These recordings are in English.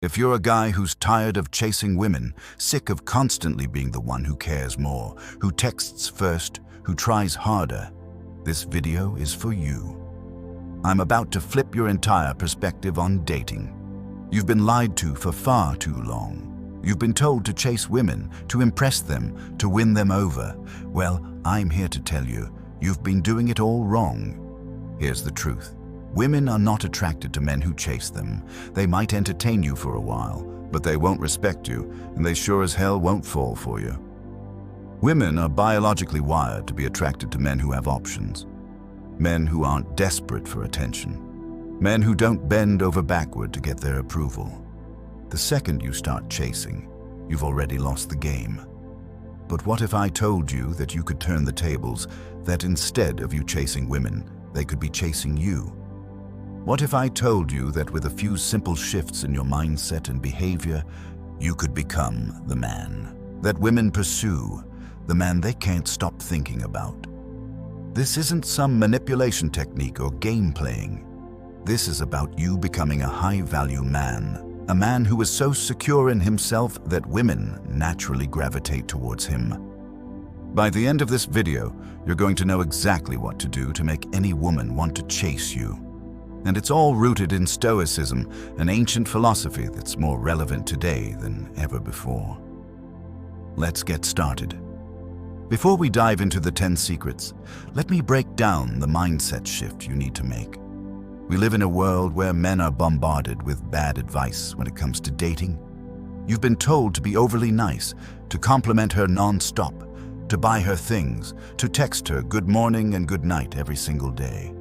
If you're a guy who's tired of chasing women, sick of constantly being the one who cares more, who texts first, who tries harder, this video is for you. I'm about to flip your entire perspective on dating. You've been lied to for far too long. You've been told to chase women, to impress them, to win them over. Well, I'm here to tell you, you've been doing it all wrong. Here's the truth. Women are not attracted to men who chase them. They might entertain you for a while, but they won't respect you, and they sure as hell won't fall for you. Women are biologically wired to be attracted to men who have options. Men who aren't desperate for attention. Men who don't bend over backward to get their approval. The second you start chasing, you've already lost the game. But what if I told you that you could turn the tables, that instead of you chasing women, they could be chasing you? What if I told you that with a few simple shifts in your mindset and behavior, you could become the man that women pursue, the man they can't stop thinking about? This isn't some manipulation technique or game playing. This is about you becoming a high-value man, a man who is so secure in himself that women naturally gravitate towards him. By the end of this video, you're going to know exactly what to do to make any woman want to chase you. And it's all rooted in Stoicism, an ancient philosophy that's more relevant today than ever before. Let's get started. Before we dive into the 10 secrets, let me break down the mindset shift you need to make. We live in a world where men are bombarded with bad advice when it comes to dating. You've been told to be overly nice, to compliment her non-stop, to buy her things, to text her good morning and good night every single day.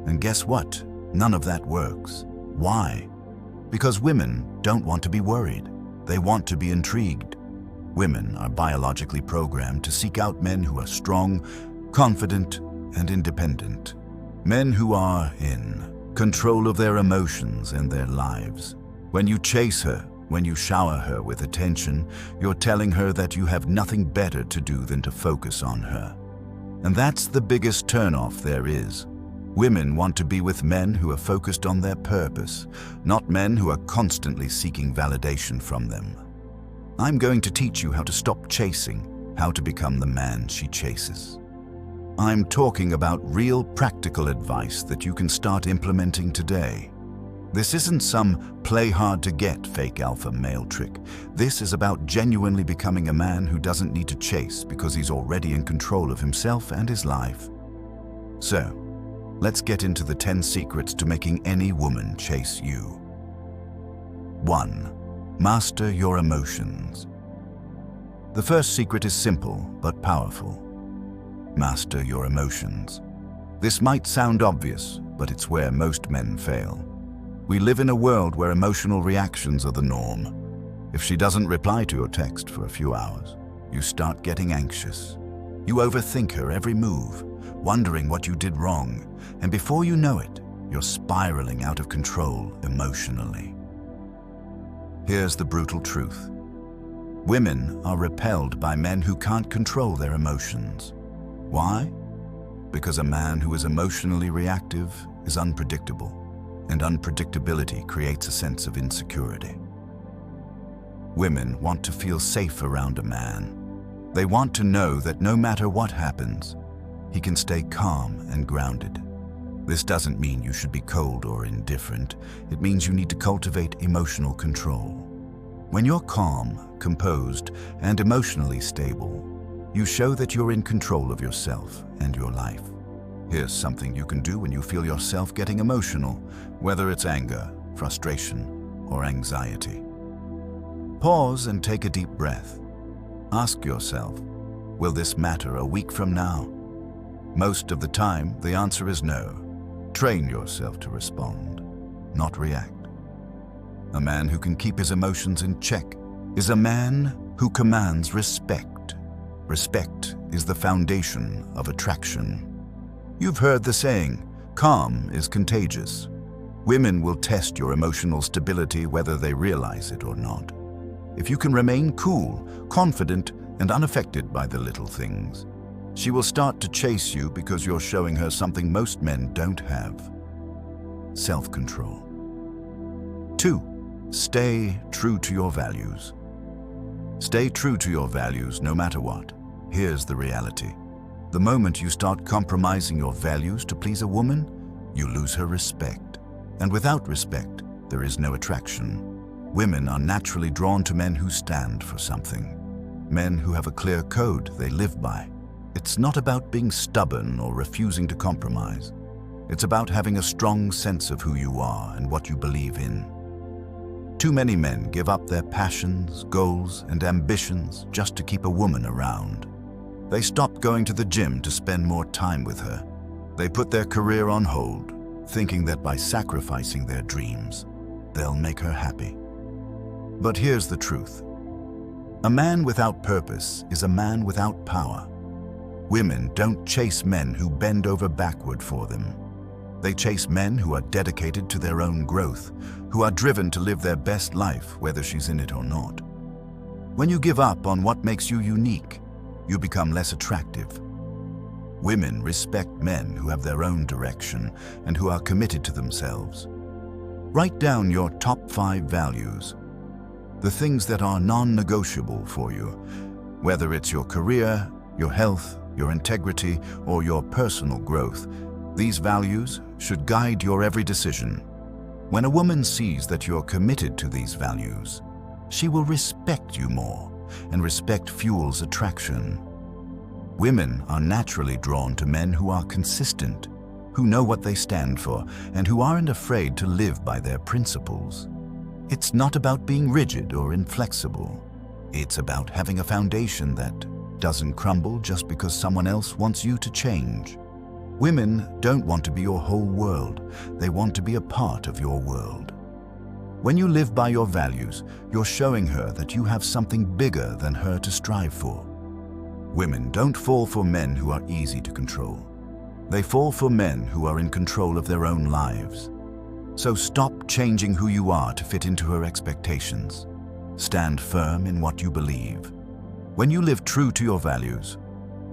And guess what? None of that works. Why? Because women don't want to be worried. They want to be intrigued. Women are biologically programmed to seek out men who are strong, confident, and independent. Men who are in control of their emotions and their lives. When you chase her, when you shower her with attention, you're telling her that you have nothing better to do than to focus on her. And that's the biggest turnoff there is. Women want to be with men who are focused on their purpose, not men who are constantly seeking validation from them. I'm going to teach you how to stop chasing, how to become the man she chases. I'm talking about real practical advice that you can start implementing today. This isn't some play hard to get fake alpha male trick. This is about genuinely becoming a man who doesn't need to chase because he's already in control of himself and his life. So, let's get into the 10 secrets to making any woman chase you. 1. Master your emotions. The first secret is simple but powerful. Master your emotions. This might sound obvious, but it's where most men fail. We live in a world where emotional reactions are the norm. If she doesn't reply to your text for a few hours, you start getting anxious. You overthink her every move, wondering what you did wrong, and before you know it, you're spiraling out of control emotionally. Here's the brutal truth. Women are repelled by men who can't control their emotions. Why? Because a man who is emotionally reactive is unpredictable, and unpredictability creates a sense of insecurity. Women want to feel safe around a man. They want to know that no matter what happens, he can stay calm and grounded. This doesn't mean you should be cold or indifferent. It means you need to cultivate emotional control. When you're calm, composed, and emotionally stable, you show that you're in control of yourself and your life. Here's something you can do when you feel yourself getting emotional, whether it's anger, frustration, or anxiety. Pause and take a deep breath. Ask yourself, will this matter a week from now? Most of the time, the answer is no. Train yourself to respond, not react. A man who can keep his emotions in check is a man who commands respect. Respect is the foundation of attraction. You've heard the saying, calm is contagious. Women will test your emotional stability whether they realize it or not. If you can remain cool, confident, and unaffected by the little things, she will start to chase you because you're showing her something most men don't have: self-control. 2. Stay true to your values. Stay true to your values no matter what. Here's the reality. The moment you start compromising your values to please a woman, you lose her respect. And without respect, there is no attraction. Women are naturally drawn to men who stand for something. Men who have a clear code they live by. It's not about being stubborn or refusing to compromise. It's about having a strong sense of who you are and what you believe in. Too many men give up their passions, goals, and ambitions just to keep a woman around. They stop going to the gym to spend more time with her. They put their career on hold, thinking that by sacrificing their dreams, they'll make her happy. But here's the truth. A man without purpose is a man without power. Women don't chase men who bend over backward for them. They chase men who are dedicated to their own growth, who are driven to live their best life, whether she's in it or not. When you give up on what makes you unique, you become less attractive. Women respect men who have their own direction and who are committed to themselves. Write down your top 5 values, the things that are non-negotiable for you, whether it's your career, your health, your integrity, or your personal growth. These values should guide your every decision. When a woman sees that you're committed to these values, she will respect you more, and respect fuels attraction. Women are naturally drawn to men who are consistent, who know what they stand for, and who aren't afraid to live by their principles. It's not about being rigid or inflexible. It's about having a foundation that doesn't crumble just because someone else wants you to change. Women don't want to be your whole world. They want to be a part of your world. When you live by your values, you're showing her that you have something bigger than her to strive for. Women don't fall for men who are easy to control. They fall for men who are in control of their own lives. So stop changing who you are to fit into her expectations. Stand firm in what you believe. When you live true to your values,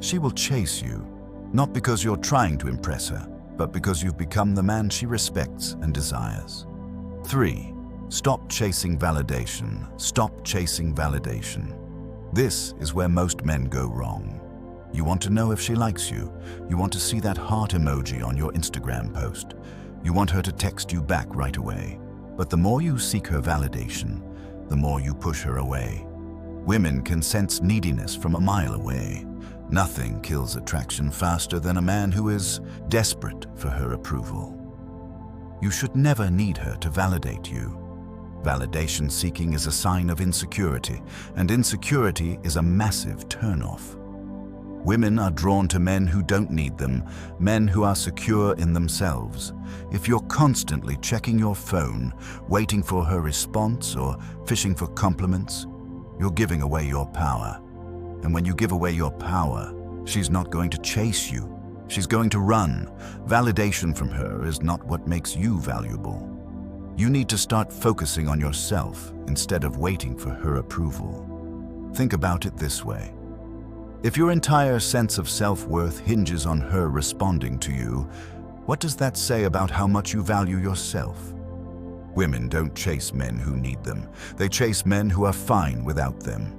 she will chase you, not because you're trying to impress her, but because you've become the man she respects and desires. 3. Stop chasing validation. Stop chasing validation. This is where most men go wrong. You want to know if she likes you. You want to see that heart emoji on your Instagram post. You want her to text you back right away. But the more you seek her validation, the more you push her away. Women can sense neediness from a mile away. Nothing kills attraction faster than a man who is desperate for her approval. You should never need her to validate you. Validation seeking is a sign of insecurity, and insecurity is a massive turnoff. Women are drawn to men who don't need them, men who are secure in themselves. If you're constantly checking your phone, waiting for her response or fishing for compliments, you're giving away your power. And when you give away your power, she's not going to chase you. She's going to run. Validation from her is not what makes you valuable. You need to start focusing on yourself instead of waiting for her approval. Think about it this way. If your entire sense of self-worth hinges on her responding to you, what does that say about how much you value yourself? Women don't chase men who need them. They chase men who are fine without them.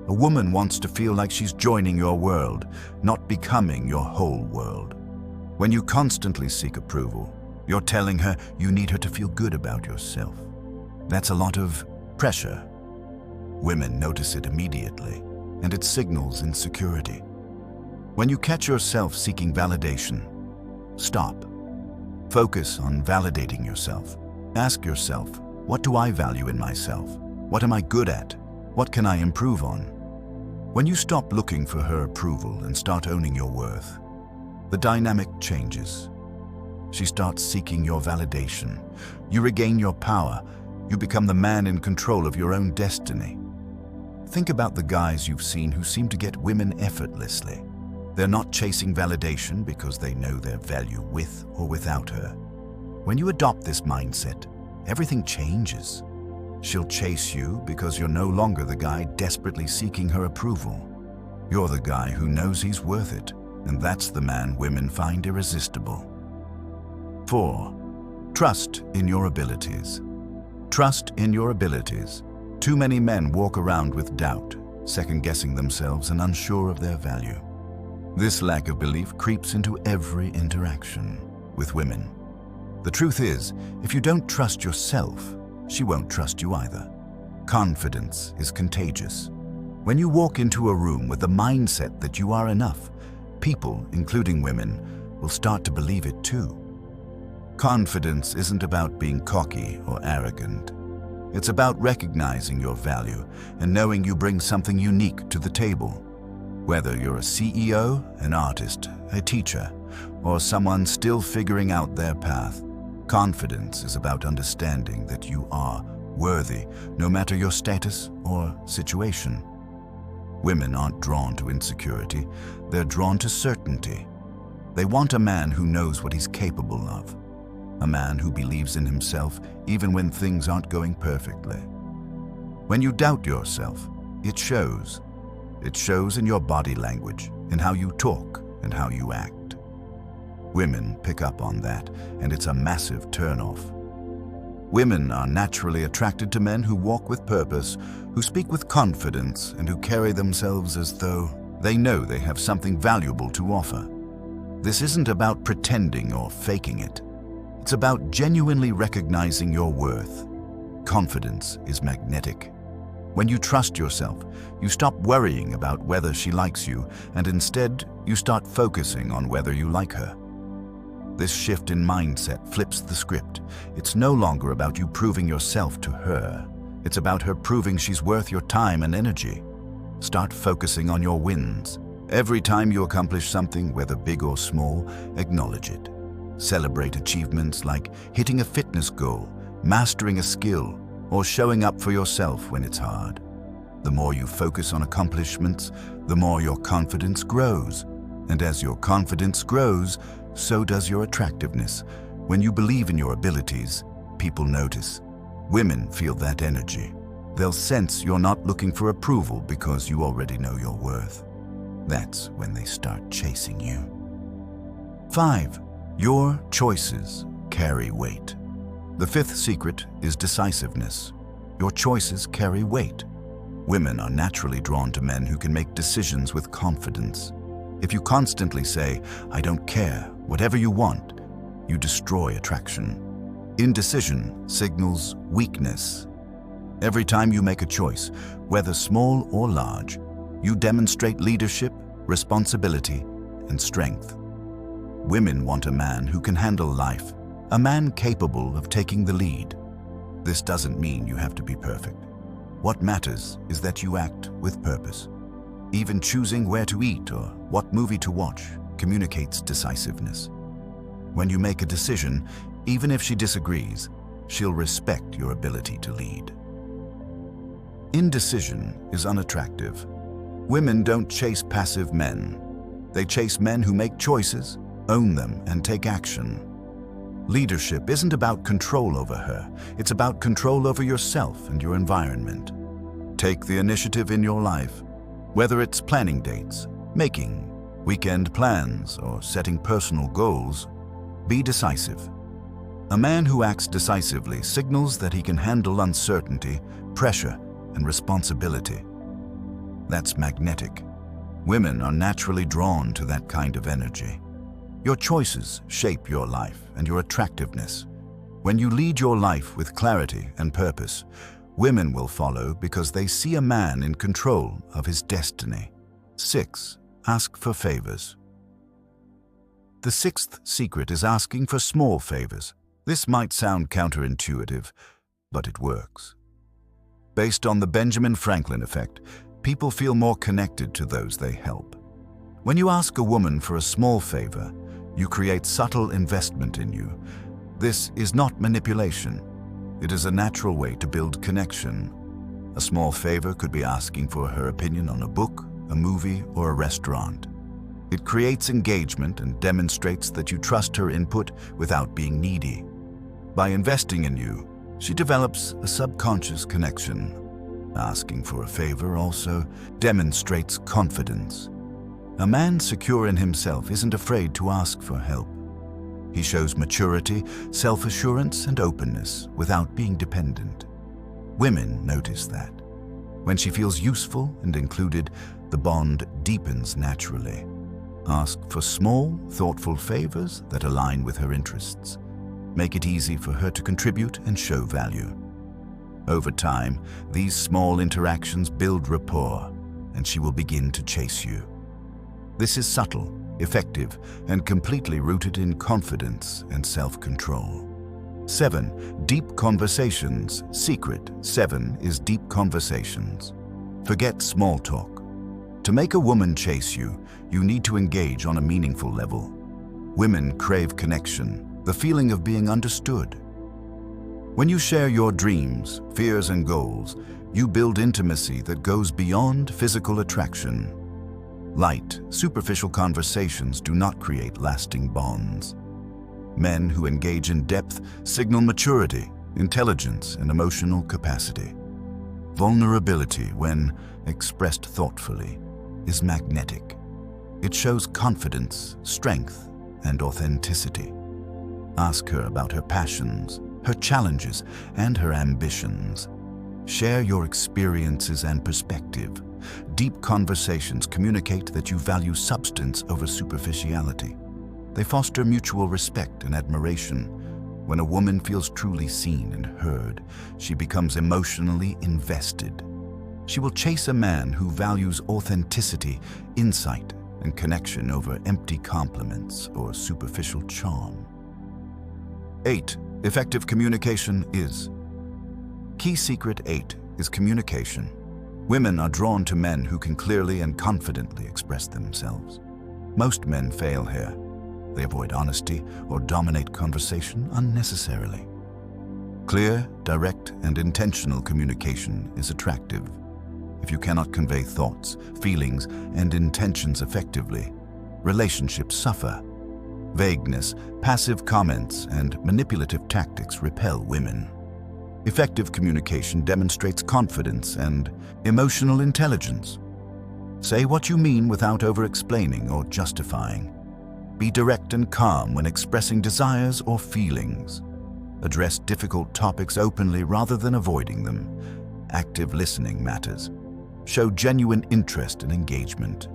A woman wants to feel like she's joining your world, not becoming your whole world. When you constantly seek approval, you're telling her you need her to feel good about yourself. That's a lot of pressure. Women notice it immediately, and it signals insecurity. When you catch yourself seeking validation, stop. Focus on validating yourself. Ask yourself, what do I value in myself? What am I good at? What can I improve on? When you stop looking for her approval and start owning your worth, the dynamic changes. She starts seeking your validation. You regain your power. You become the man in control of your own destiny. Think about the guys you've seen who seem to get women effortlessly. They're not chasing validation because they know their value with or without her. When you adopt this mindset, everything changes. She'll chase you because you're no longer the guy desperately seeking her approval. You're the guy who knows he's worth it, and that's the man women find irresistible. 4. Trust in your abilities. Trust in your abilities. Too many men walk around with doubt, second-guessing themselves and unsure of their value. This lack of belief creeps into every interaction with women. The truth is, if you don't trust yourself, she won't trust you either. Confidence is contagious. When you walk into a room with the mindset that you are enough, people, including women, will start to believe it too. Confidence isn't about being cocky or arrogant. It's about recognizing your value and knowing you bring something unique to the table. Whether you're a CEO, an artist, a teacher, or someone still figuring out their path, confidence is about understanding that you are worthy, no matter your status or situation. Women aren't drawn to insecurity, they're drawn to certainty. They want a man who knows what he's capable of. A man who believes in himself even when things aren't going perfectly. When you doubt yourself, it shows. It shows in your body language, in how you talk and how you act. Women pick up on that, and it's a massive turnoff. Women are naturally attracted to men who walk with purpose, who speak with confidence, and who carry themselves as though they know they have something valuable to offer. This isn't about pretending or faking it. It's about genuinely recognizing your worth. Confidence is magnetic. When you trust yourself, you stop worrying about whether she likes you, and instead, you start focusing on whether you like her. This shift in mindset flips the script. It's no longer about you proving yourself to her. It's about her proving she's worth your time and energy. Start focusing on your wins. Every time you accomplish something, whether big or small, acknowledge it. Celebrate achievements like hitting a fitness goal, mastering a skill, or showing up for yourself when it's hard. The more you focus on accomplishments, the more your confidence grows. And as your confidence grows, so does your attractiveness. When you believe in your abilities, people notice. Women feel that energy. They'll sense you're not looking for approval because you already know your worth. That's when they start chasing you. 5. Your choices carry weight. The fifth secret is decisiveness. Your choices carry weight. Women are naturally drawn to men who can make decisions with confidence. If you constantly say, "I don't care, whatever you want," you destroy attraction. Indecision signals weakness. Every time you make a choice, whether small or large, you demonstrate leadership, responsibility, and strength. Women want a man who can handle life, a man capable of taking the lead. This doesn't mean you have to be perfect. What matters is that you act with purpose. Even choosing where to eat or what movie to watch communicates decisiveness. When you make a decision, even if she disagrees, she'll respect your ability to lead. Indecision is unattractive. Women don't chase passive men. They chase men who make choices, own them, and take action. Leadership isn't about control over her. It's about control over yourself and your environment. Take the initiative in your life. Whether it's planning dates, making weekend plans, or setting personal goals, be decisive. A man who acts decisively signals that he can handle uncertainty, pressure, and responsibility. That's magnetic. Women are naturally drawn to that kind of energy. Your choices shape your life and your attractiveness. When you lead your life with clarity and purpose, women will follow because they see a man in control of his destiny. 6. Ask for favors. The sixth secret is asking for small favors. This might sound counterintuitive, but it works. Based on the Benjamin Franklin effect, people feel more connected to those they help. When you ask a woman for a small favor, you create subtle investment in you. This is not manipulation. It is a natural way to build connection. A small favor could be asking for her opinion on a book, a movie, or a restaurant. It creates engagement and demonstrates that you trust her input without being needy. By investing in you, she develops a subconscious connection. Asking for a favor also demonstrates confidence. A man secure in himself isn't afraid to ask for help. He shows maturity, self-assurance, and openness without being dependent. Women notice that. When she feels useful and included, the bond deepens naturally. Ask for small, thoughtful favors that align with her interests. Make it easy for her to contribute and show value. Over time, these small interactions build rapport, and she will begin to chase you. This is subtle, effective, and completely rooted in confidence and self-control. 7. Deep conversations. Secret 7 is deep conversations. Forget small talk. To make a woman chase you, you need to engage on a meaningful level. Women crave connection, the feeling of being understood. When you share your dreams, fears, and goals, you build intimacy that goes beyond physical attraction. Light, superficial conversations do not create lasting bonds. Men who engage in depth signal maturity, intelligence, and emotional capacity. Vulnerability, when expressed thoughtfully, is magnetic. It shows confidence, strength, and authenticity. Ask her about her passions, her challenges, and her ambitions. Share your experiences and perspective. Deep conversations communicate that you value substance over superficiality. They foster mutual respect and admiration. When a woman feels truly seen and heard, she becomes emotionally invested. She will chase a man who values authenticity, insight, and connection over empty compliments or superficial charm. 8. Effective communication is. Key secret 8 is communication. Women are drawn to men who can clearly and confidently express themselves. Most men fail here. They avoid honesty or dominate conversation unnecessarily. Clear, direct, and intentional communication is attractive. If you cannot convey thoughts, feelings, and intentions effectively, relationships suffer. Vagueness, passive comments, and manipulative tactics repel women. Effective communication demonstrates confidence and emotional intelligence. Say what you mean without over-explaining or justifying. Be direct and calm when expressing desires or feelings. Address difficult topics openly rather than avoiding them. Active listening matters. Show genuine interest and engagement.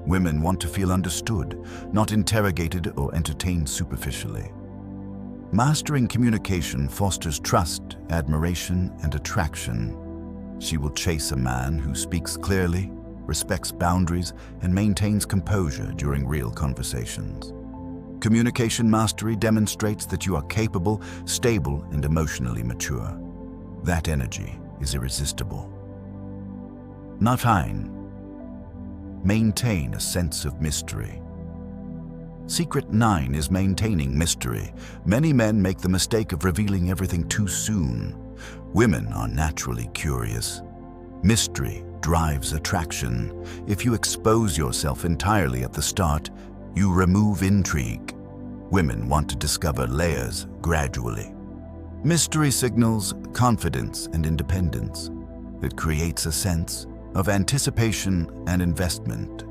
Women want to feel understood, not interrogated or entertained superficially. Mastering communication fosters trust, admiration, and attraction. She will chase a man who speaks clearly, respects boundaries, and maintains composure during real conversations. Communication mastery demonstrates that you are capable, stable, and emotionally mature. That energy is irresistible. 9. Maintain a sense of mystery. Secret 9 is maintaining mystery. Many men make the mistake of revealing everything too soon. Women are naturally curious. Mystery drives attraction. If you expose yourself entirely at the start, you remove intrigue. Women want to discover layers gradually. Mystery signals confidence and independence. It creates a sense of anticipation and investment.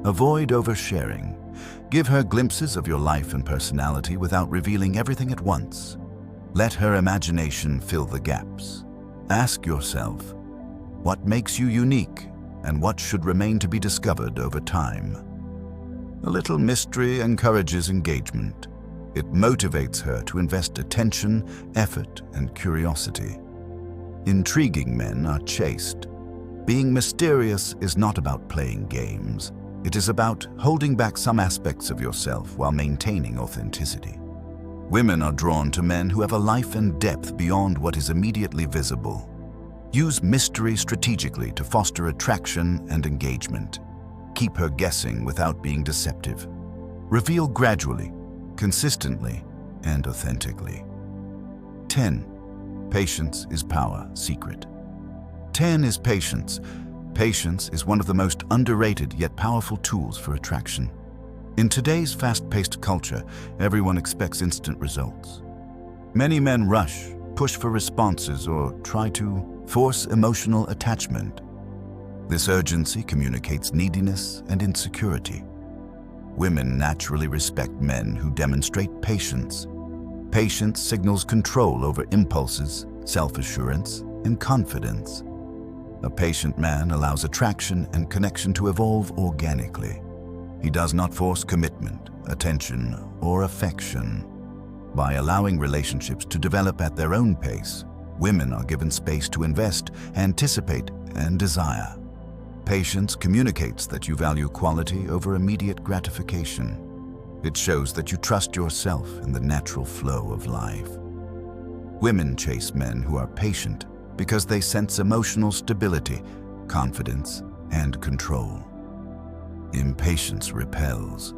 Avoid oversharing. Give her glimpses of your life and personality without revealing everything at once. Let her imagination fill the gaps. Ask yourself, what makes you unique and what should remain to be discovered over time? A little mystery encourages engagement. It motivates her to invest attention, effort, and curiosity. Intriguing men are chased. Being mysterious is not about playing games. It is about holding back some aspects of yourself while maintaining authenticity. Women are drawn to men who have a life and depth beyond what is immediately visible. Use mystery strategically to foster attraction and engagement. Keep her guessing without being deceptive. Reveal gradually, consistently, and authentically. 10. Patience is power. Secret. 10 is patience. Patience is one of the most underrated yet powerful tools for attraction. In today's fast-paced culture, everyone expects instant results. Many men rush, push for responses, or try to force emotional attachment. This urgency communicates neediness and insecurity. Women naturally respect men who demonstrate patience. Patience signals control over impulses, self-assurance, and confidence. A patient man allows attraction and connection to evolve organically. He does not force commitment, attention, or affection. By allowing relationships to develop at their own pace, women are given space to invest, anticipate, and desire. Patience communicates that you value quality over immediate gratification. It shows that you trust yourself in the natural flow of life. Women chase men who are patient because they sense emotional stability, confidence, and control. Impatience repels.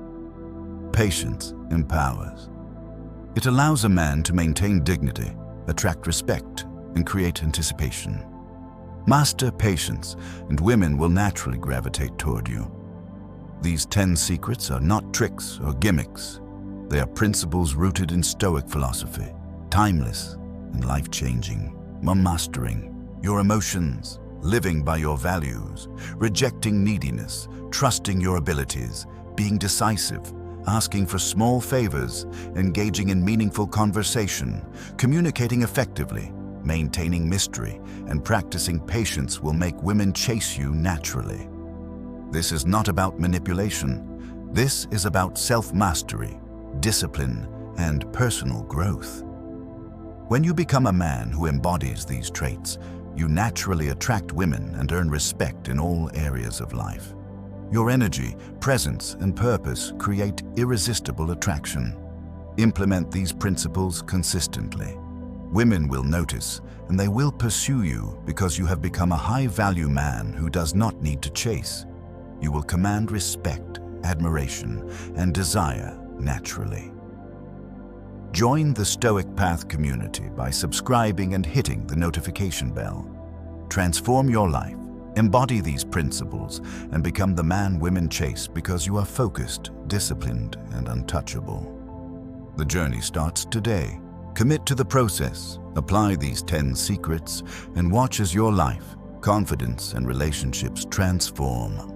Patience empowers. It allows a man to maintain dignity, attract respect, and create anticipation. Master patience, and women will naturally gravitate toward you. These 10 secrets are not tricks or gimmicks. They are principles rooted in Stoic philosophy, timeless and life-changing. Mastering your emotions, living by your values, rejecting neediness, trusting your abilities, being decisive, asking for small favors, engaging in meaningful conversation, communicating effectively, maintaining mystery, and practicing patience will make women chase you naturally. This is not about manipulation. This is about self-mastery, discipline, and personal growth. When you become a man who embodies these traits, you naturally attract women and earn respect in all areas of life. Your energy, presence, and purpose create irresistible attraction. Implement these principles consistently. Women will notice, and they will pursue you because you have become a high-value man who does not need to chase. You will command respect, admiration, and desire naturally. Join the Stoic Path community by subscribing and hitting the notification bell. Transform your life, embody these principles, and become the man women chase because you are focused, disciplined, and untouchable. The journey starts today. Commit to the process, apply these 10 secrets, and watch as your life, confidence, and relationships transform.